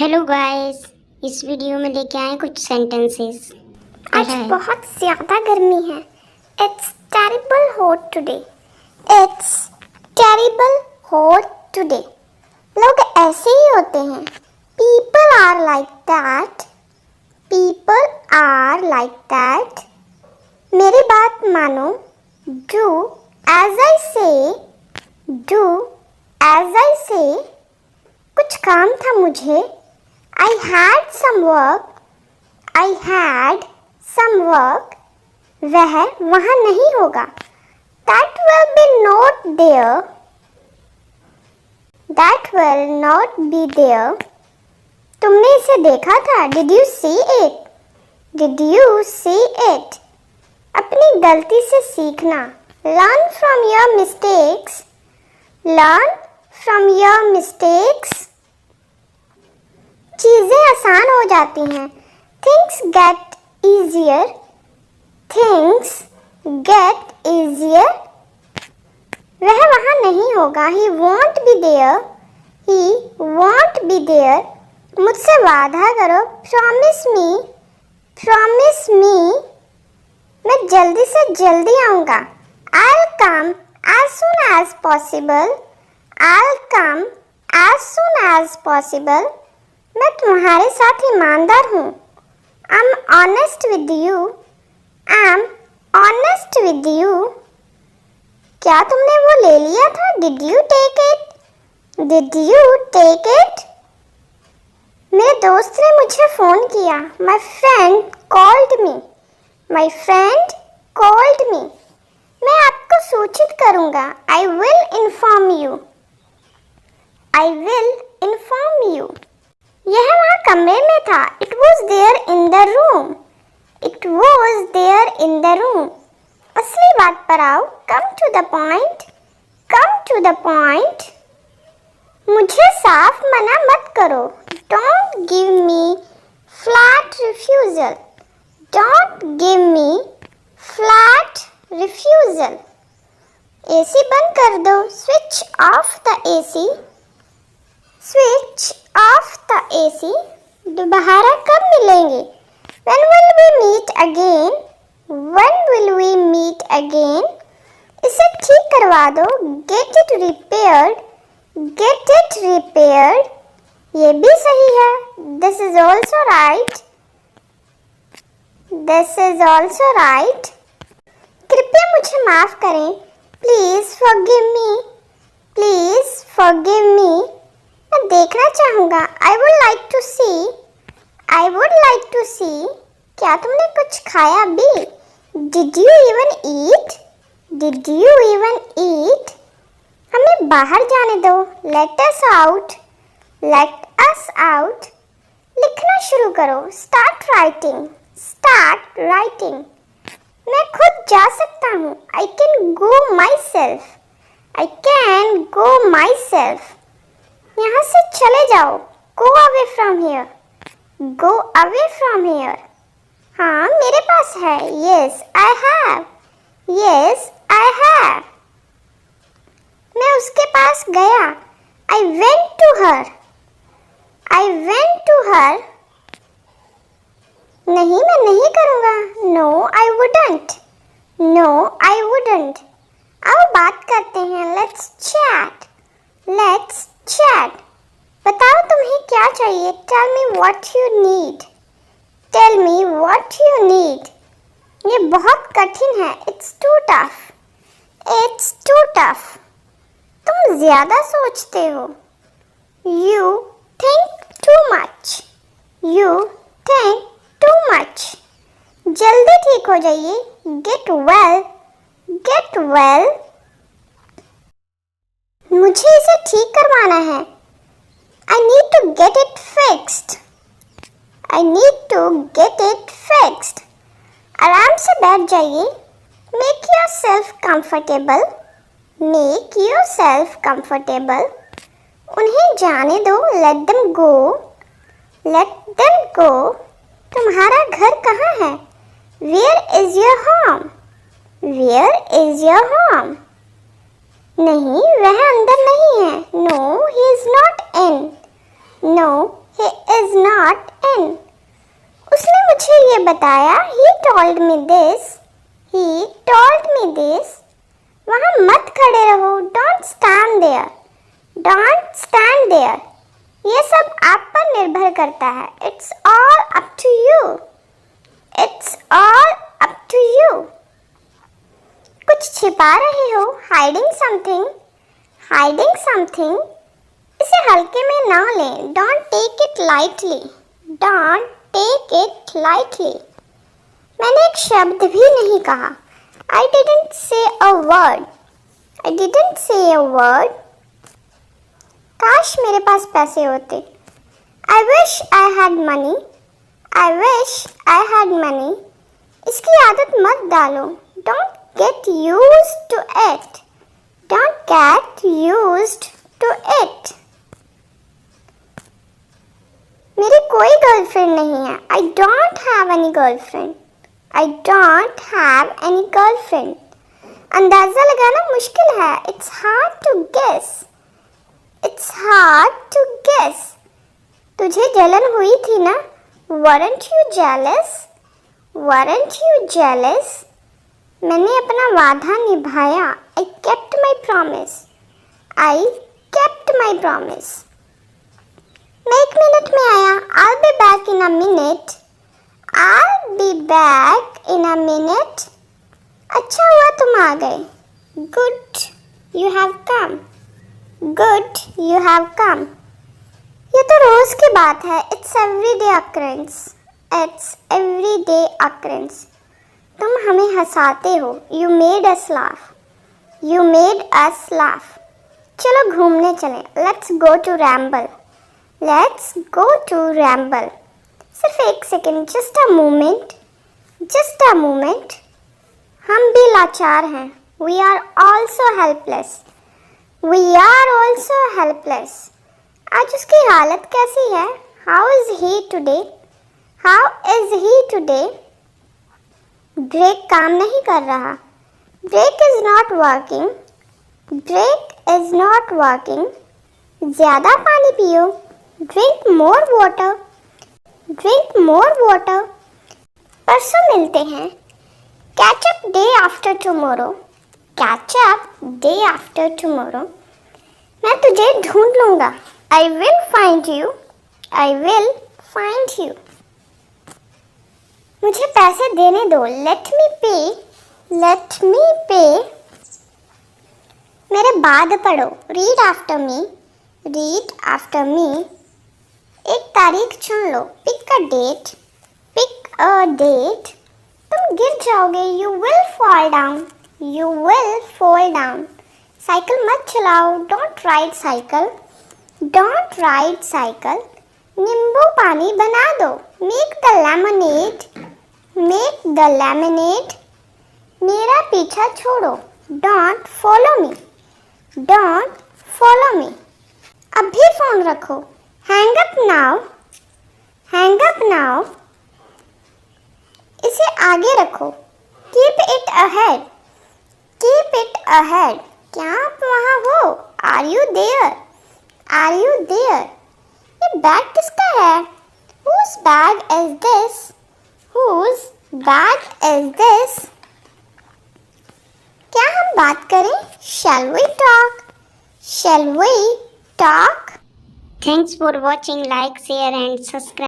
Hello guys, इस video में लेके आए कुछ सेंटेंसेस। आज बहुत ज़्यादा गर्मी है। It's terrible hot today. It's terrible hot today. लोग ऐसे ही होते हैं। People are like that. People are like that. मेरी बात मानो। Do as I say. Do as I say. कुछ काम था मुझे। I had some work. I had some work. वह वहाँ नहीं होगा। That will be not there. That will not be there. तुमने इसे देखा था? Did you see it? Did you see it? अपनी गलती से सीखना। Learn from your mistakes. Learn from your mistakes. चीजें आसान हो जाती हैं। Things get easier. Things get easier. वह वहाँ नहीं होगा। He won't be there. He won't be there. मुझसे वादा करो। Promise me. Promise me. मैं जल्दी से जल्दी आऊँगा। I'll come as soon as possible. I'll come as soon as possible. मैं तुम्हारे साथ ईमानदार हूँ। I'm honest with you. I'm honest with you. क्या तुमने वो ले लिया था? Did you take it? Did you take it? मेरे दोस्त ने मुझे फ़ोन किया। My friend called me. My friend called me. मैं आपको सूचित करूँगा। I will inform you. I will inform you. यह वहाँ कमरे में था। It was there in the room. It was there in the room. असली बात पर आओ। Come to the point. Come to the point. मुझे साफ मना मत करो। Don't give me flat refusal. Don't give me flat refusal. AC बंद कर दो। Switch off the AC. Switch off the AC. दोबारा कब मिलेंगे? When will we meet again? When will we meet again? इसे ठीक करवा दो। Get it repaired. Get it repaired. ये भी सही है। This is also right. This is also right. कृपया मुझे माफ करें। Please forgive me. Please forgive me. मैं देखना चाहूँगा। I would like to see. I would like to see. क्या तुमने कुछ खाया भी? Did you even eat? Did you even eat? हमें बाहर जाने दो। Let us out. Let us out. लिखना शुरू करो। Start writing. Start writing. मैं खुद जा सकता हूँ। I can go myself. I can go myself. यहाँ से चले जाओ। Go away from here. Go away from here. हाँ मेरे पास है। Yes, I have. Yes, I have. मैं उसके पास गया। I went to her. I went to her. नहीं मैं नहीं करूँगा। No, I wouldn't. No, I wouldn't. आओ बात करते हैं। Let's chat. Let's chat. बताओ तुम्हें क्या चाहिए? Tell me what you need. Tell me what you need. ये बहुत कठिन है। It's too tough. It's too tough. तुम ज़्यादा सोचते हो। You think too much. You think too much. जल्दी ठीक हो जाइए। Get well. Get well. मुझे इसे ठीक करवाना है। I need to get it fixed. I need to get it fixed. आराम से बैठ जाइए। Make yourself comfortable. Make yourself comfortable. उन्हें जाने दो। Let them go. Let them go. तुम्हारा घर कहाँ है? Where is your home? Where is your home? नहीं वह अंदर नहीं है। No, he is not in. No, He is not in. उसने मुझे ये बताया. He told me this. He told me this. वहाँ मत खड़े रहो. Don't stand there. Don't stand there. ये सब आप पर निर्भर करता है. It's all up to you. It's all up to you. कुछ छिपा रहे हो. Hiding something. Hiding something. इसे हल्के में ना लें. Don't take it lightly. Don't take it lightly. मैंने एक शब्द भी नहीं कहा. I didn't say a word. I didn't say a word. काश मेरे पास पैसे होते. I wish I had money. I wish I had money. इसकी आदत मत डालो. Don't get used to it. Don't get used to it. मेरी कोई गर्लफ्रेंड नहीं है. I don't have any girlfriend. I don't have any girlfriend. अंदाजा लगाना मुश्किल है. It's hard to guess. It's hard to guess. तुझे जलन हुई थी ना? Weren't you jealous? Weren't you jealous? मैंने अपना वादा निभाया. I kept my promise. I kept my promise. मैं 1 मिनट में आया. I'll be back in a minute. I'll be back in a minute. अच्छा हुआ तुम आ गए. Good you have come. Good you have come. ये तो रोज की बात है. It's everyday occurrence. It's everyday occurrence. तुम हमें हंसाते हो. You made us laugh. You made us laugh. चलो घूमने चलें. Let's go to ramble. Let's go to ramble. सिर्फ 1 second. Just a moment. Just a moment. हम भी लाचार हैं. We are also helpless. We are also helpless. आज उसकी हालत कैसी है? How is he today? How is he today? Brake काम नहीं कर रहा. Brake is not working. Brake is not working. ज्यादा पानी पियो. Drink more water. Drink more water. परसों मिलते हैं. Catch up day after tomorrow. Catch up day after tomorrow. मैं तुझे ढूंढ लूंगा. I will find you. I will find you. मुझे पैसे देने दो. लेट मी पे. लेट मी पे. मेरे बाद पढ़ो. Read after me. Read after me. एक तारीख चुन लो. Pick a date. Pick a date. तुम गिर जाओगे. You will fall down. You will fall down. Cycle मत चलाओ. Don't ride cycle. Don't ride cycle. नींबू पानी बना दो. Make the lemonade. Make the lemonade. मेरा पीछा छोड़ो. Don't follow me. Don't follow me. अभी फोन रखो. Hang up now. Hang up now. इसे आगे रखो. Keep it ahead. Keep it ahead. क्या आप वहाँ हो? Are you there? Are you there? ये बैग किसका है? Whose bag is this? Whose bag is this? क्या हम बात करें? Shall we talk? Shall we talk? Thanks for watching. Like, share and subscribe.